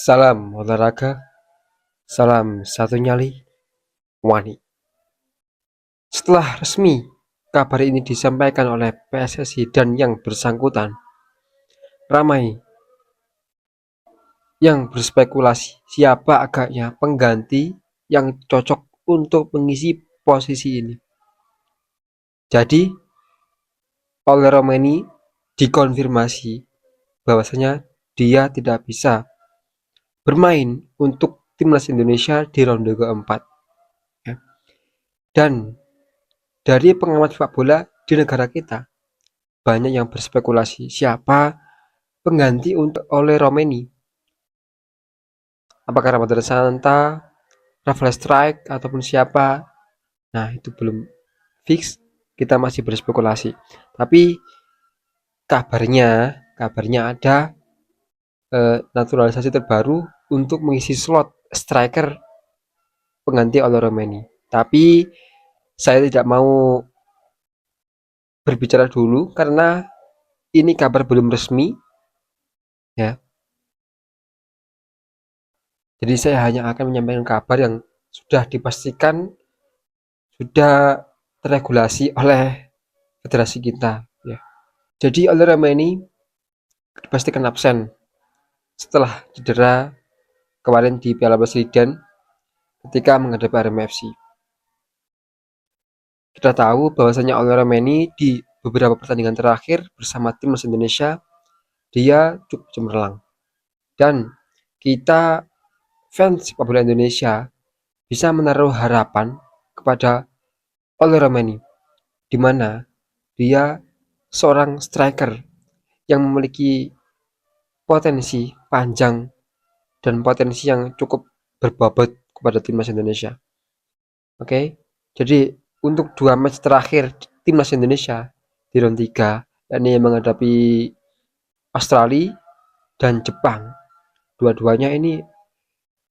Salam olahraga, salam satu nyali, wani. Setelah resmi kabar ini disampaikan oleh PSSI dan yang bersangkutan, ramai yang berspekulasi siapa agaknya pengganti yang cocok untuk mengisi posisi ini. Jadi, oleh Romeni dikonfirmasi bahwasanya dia tidak bisa bermain untuk timnas Indonesia di ronde keempat. Dan dari pengamat sepak bola di negara kita, banyak yang berspekulasi siapa pengganti untuk oleh Romeni. Apakah Ramadhan Santa, Rafael Strike, ataupun siapa? Nah, itu belum fix. Kita masih berspekulasi. Tapi kabarnya ada naturalisasi terbaru untuk mengisi slot striker pengganti oleh Romeni. Tapi saya tidak mau berbicara dulu karena ini kabar belum resmi, ya. Jadi saya hanya akan menyampaikan kabar yang sudah dipastikan, sudah terregulasi oleh federasi kita, ya. Jadi oleh Romeni dipastikan absen setelah cedera kemarin di Piala Presiden ketika menghadapi Arema FC. Kita tahu bahwasanya oleh Romeni di beberapa pertandingan terakhir bersama timnas Indonesia dia cukup cemerlang, dan kita fans sepak bola Indonesia bisa menaruh harapan kepada oleh Romeni, di mana dia seorang striker yang memiliki potensi panjang dan potensi yang cukup berbobot kepada timnas Indonesia. Oke, jadi untuk 2 match terakhir timnas Indonesia di round 3, yakni menghadapi Australia dan Jepang, dua-duanya ini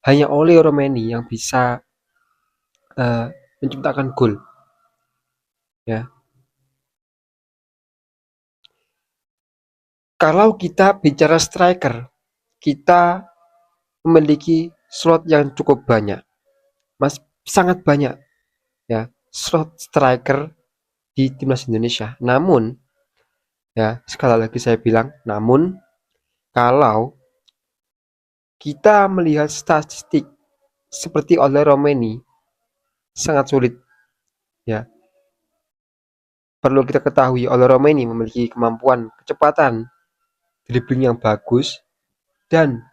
hanya oleh Romeni yang bisa menciptakan gol, ya. Kalau kita bicara striker, kita memiliki slot yang cukup banyak, mas, sangat banyak, ya, slot striker di timnas Indonesia. Namun, ya, sekali lagi saya bilang, namun kalau kita melihat statistik seperti oleh Romeni, sangat sulit, ya. Perlu kita ketahui oleh Romeni memiliki kemampuan kecepatan dribbling yang bagus dan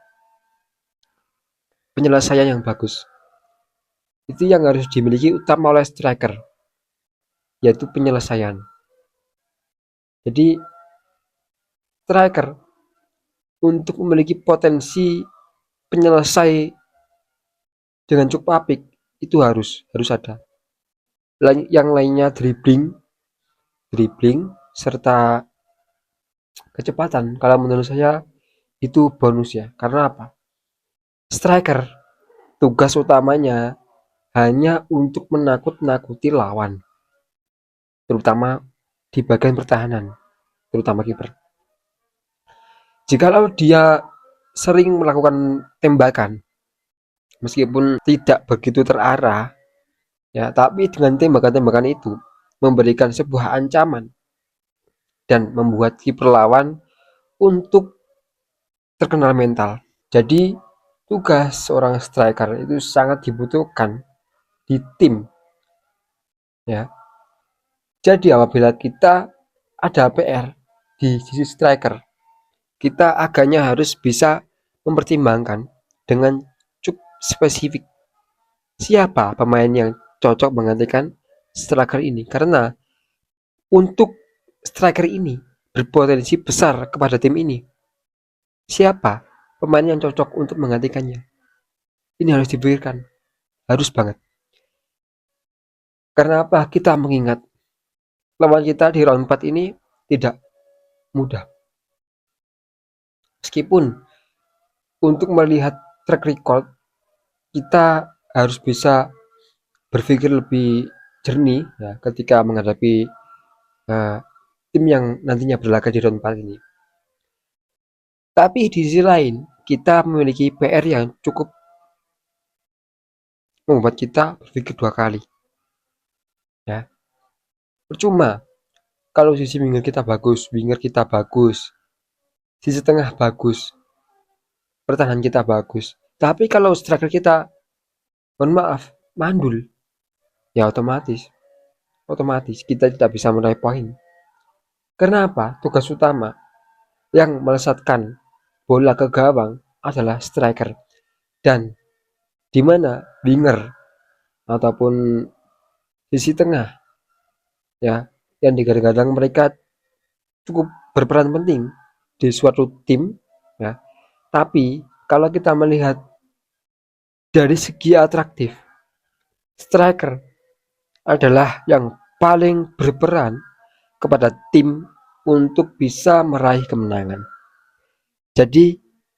penyelesaian yang bagus. Itu yang harus dimiliki utama oleh striker, yaitu penyelesaian. Jadi striker untuk memiliki potensi penyelesai dengan cukup apik itu harus ada. Yang lainnya dribbling serta kecepatan. Kalau menurut saya itu bonus, ya. Karena apa? Striker tugas utamanya hanya untuk menakut-nakuti lawan, terutama di bagian pertahanan, terutama kiper. Jikalau dia sering melakukan tembakan, meskipun tidak begitu terarah, ya, tapi dengan tembakan-tembakan itu memberikan sebuah ancaman dan membuat kiper lawan untuk terkenal mental. Jadi tugas seorang striker itu sangat dibutuhkan di tim, ya. Jadi apabila kita ada PR di sisi striker, kita agaknya harus bisa mempertimbangkan dengan cukup spesifik siapa pemain yang cocok menggantikan striker ini, karena untuk striker ini berpotensi besar kepada tim ini. Siapa pemain yang cocok untuk menggantikannya? Ini harus dipikirkan, harus banget. Karena apa? Kita mengingat lawan kita di round 4 ini tidak mudah. Meskipun untuk melihat track record, kita harus bisa berpikir lebih jernih, ya, ketika menghadapi tim yang nantinya berlaga di round 4 ini. Tapi di sisi lain, kita memiliki PR yang cukup membuat kita berpikir 2 kali. Ya, percuma kalau sisi winger kita bagus, sisi tengah bagus, pertahanan kita bagus. Tapi kalau striker kita, mohon maaf, mandul, ya otomatis kita tidak bisa meraih poin. Kenapa? Tugas utama yang melesatkan bola ke gawang adalah striker, dan di mana winger ataupun sisi tengah ya yang digadang-gadang mereka cukup berperan penting di suatu tim ya. Tapi kalau kita melihat dari segi atraktif, striker adalah yang paling berperan kepada tim untuk bisa meraih kemenangan. Jadi,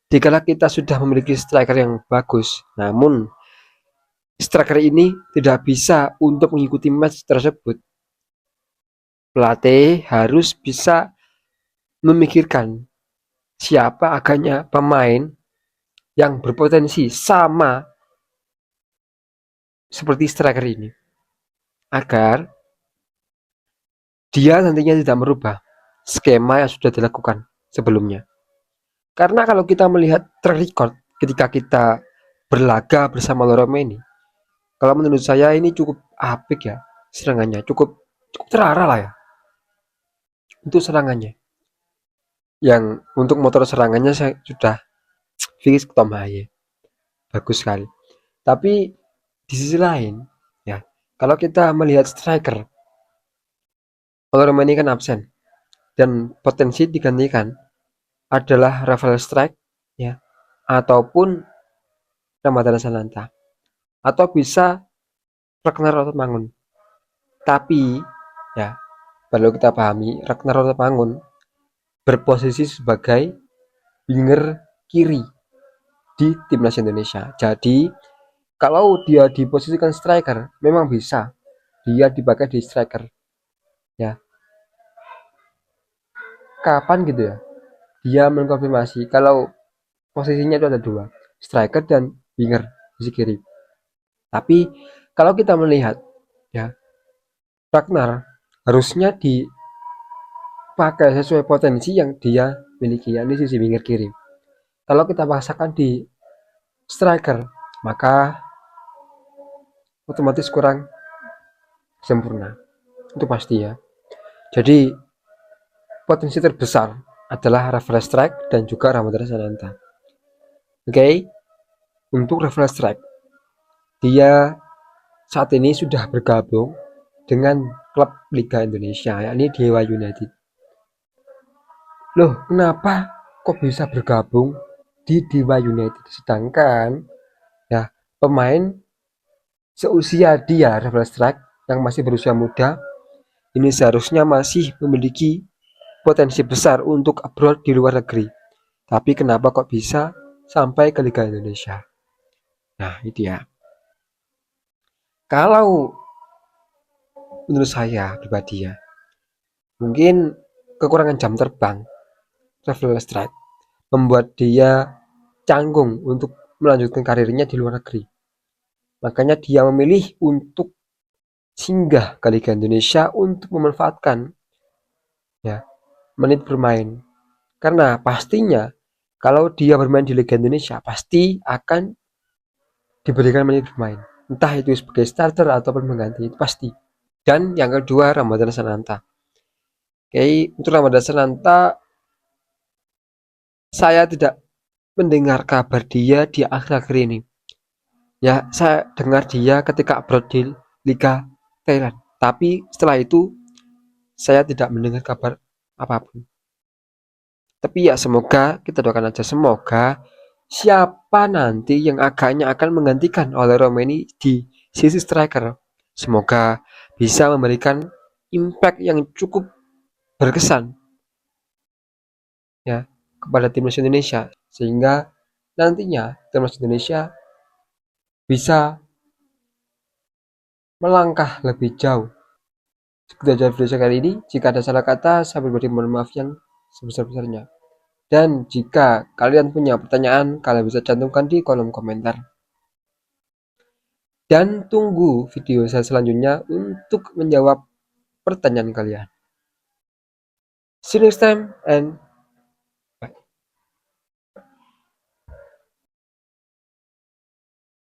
dikala kita sudah memiliki striker yang bagus, namun striker ini tidak bisa untuk mengikuti match tersebut, pelatih harus bisa memikirkan siapa agaknya pemain yang berpotensi sama seperti striker ini, agar dia nantinya tidak merubah skema yang sudah dilakukan sebelumnya. Karena kalau kita melihat track record ketika kita berlaga bersama Loromeni, kalau menurut saya ini cukup apik ya serangannya, cukup terarah lah ya untuk serangannya. Yang untuk motor serangannya saya sudah fix Tom Haye, bagus sekali. Tapi di sisi lain ya, kalau kita melihat striker, Loromeni kan absen dan potensi digantikan adalah Rafael Strike ya, ataupun Ramadhan Sananta, atau bisa Ragnar Rotemangun. Tapi ya perlu kita pahami, Ragnar Rotemangun berposisi sebagai winger kiri di timnas Indonesia. Jadi kalau dia diposisikan striker, memang bisa dia dipakai di striker ya. Kapan gitu ya dia mengkonfirmasi kalau posisinya itu ada 2, striker dan winger sisi kiri. Tapi kalau kita melihat ya, Ragnar harusnya dipakai sesuai potensi yang dia miliki, yakni sisi winger kiri. Kalau kita paksakan di striker, maka otomatis kurang sempurna, itu pasti ya. Jadi potensi terbesar adalah Rafael Strike dan juga Ramadhan Sananta. Oke, untuk Rafael Strike, dia saat ini sudah bergabung dengan klub Liga Indonesia, yakni Dewa United. Loh, kenapa kok bisa bergabung di Dewa United, sedangkan ya pemain seusia dia, Rafael Strike, yang masih berusia muda, ini seharusnya masih memiliki potensi besar untuk abroad di luar negeri. Tapi kenapa kok bisa sampai ke Liga Indonesia? Nah, itu ya. Kalau menurut saya pribadi ya, mungkin kekurangan jam terbang Rafael Strike membuat dia canggung untuk melanjutkan karirnya di luar negeri. Makanya dia memilih untuk singgah ke Liga Indonesia untuk memanfaatkan ya menit bermain. Karena pastinya kalau dia bermain di Liga Indonesia pasti akan diberikan menit bermain. Entah itu sebagai starter ataupun mengganti, itu pasti. Dan yang kedua, Ramadhan Sananta. Oke, untuk Ramadhan Sananta, saya tidak mendengar kabar dia di akhir-akhir ini. Ya, saya dengar dia ketika abroad di Liga Thailand. Tapi setelah itu, saya tidak mendengar kabar apapun. Tapi ya semoga, kita doakan aja semoga siapa nanti yang agaknya akan menggantikan oleh Romeni di sisi striker. Semoga bisa memberikan impact yang cukup berkesan ya kepada timnas Indonesia, sehingga nantinya timnas Indonesia bisa melangkah lebih jauh. Sekian aja video saya kali ini. Jika ada salah kata, saya pribadi mohon maaf yang sebesar-besarnya. Dan jika kalian punya pertanyaan, kalian bisa cantumkan di kolom komentar. Dan tunggu video saya selanjutnya untuk menjawab pertanyaan kalian. See you next time and